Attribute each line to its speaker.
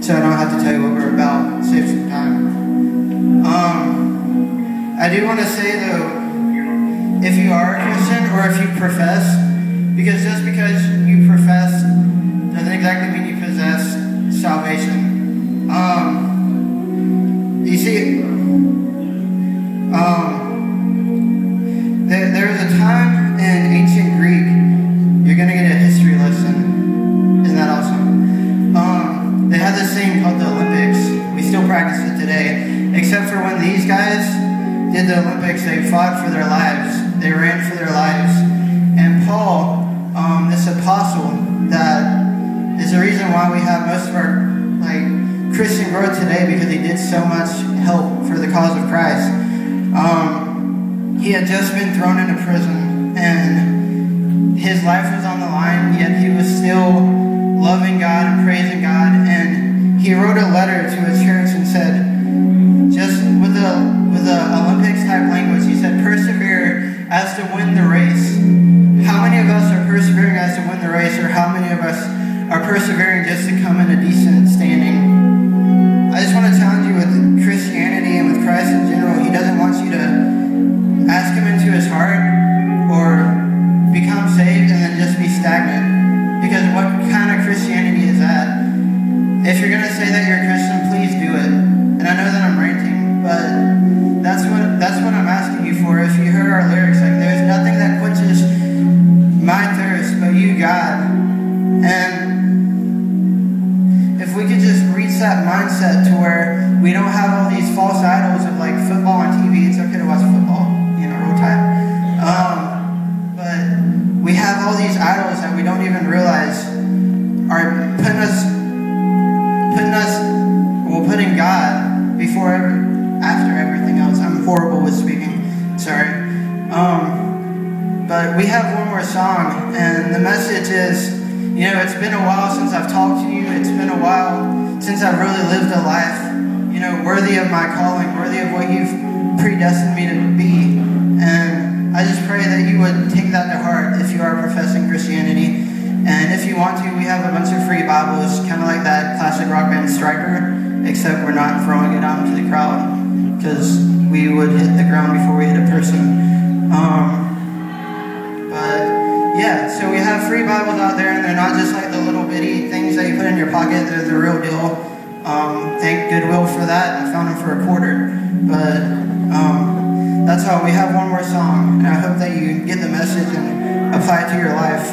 Speaker 1: so I don't have to tell you what we're about. Save some time. I do want to say though, if you are a Christian or if you profess, because just because you profess doesn't exactly mean you possess salvation. You see, there was a time in ancient Greek, you're going to get a history lesson. Isn't that awesome? They had this thing called the Olympics. We still practice it today, except for when these guys did the Olympics, they fought for their lives. They ran for their lives. And Paul, this apostle, that is the reason why we have most of our Christian growth today, because he did so much help for the cause of Christ. He had just been thrown into prison, and his life was on the line, yet he was still loving God and praising God. And he wrote a letter to a church and said, just with the Olympics type language, he said, persevere as to win the race. How many of us are persevering as to win the race, or how many of us are persevering just to come in a decent standing? I just want to challenge you with Christianity and with Christ in general. He doesn't want you to ask him into his heart or become saved and then just be stagnant. Because what kind of Christianity is that? If you're going to say that you're a Christian, please do it. And I know that I'm ranting, but that's what I'm asking you for. If you heard our lyrics, there's nothing that quenches my thirst but you, God. And if we could just reach that mindset to where we don't have all these false idols of football on TV. It's okay to watch football, roll tide. But we have all these idols that we don't even realize are putting God before after everything else. I'm horrible with speaking. Sorry. But we have one more song, and the message is, it's been a while since I've talked to you. It's been a while since I've really lived a life, worthy of my calling, worthy of what you've predestined me to be. And I just pray that you would take that to heart if you are professing Christianity. And if you want to, we have a bunch of free Bibles, kind of like that classic rock band Striper, except we're not throwing it out into the crowd, because we would hit the ground before we hit a person. Yeah, so we have free Bibles out there, and they're not just like the little bitty things that you put in your pocket. They're the real deal. Thank Goodwill for that. I found them for $0.25. But that's all. We have one more song, and I hope that you get the message and apply it to your life.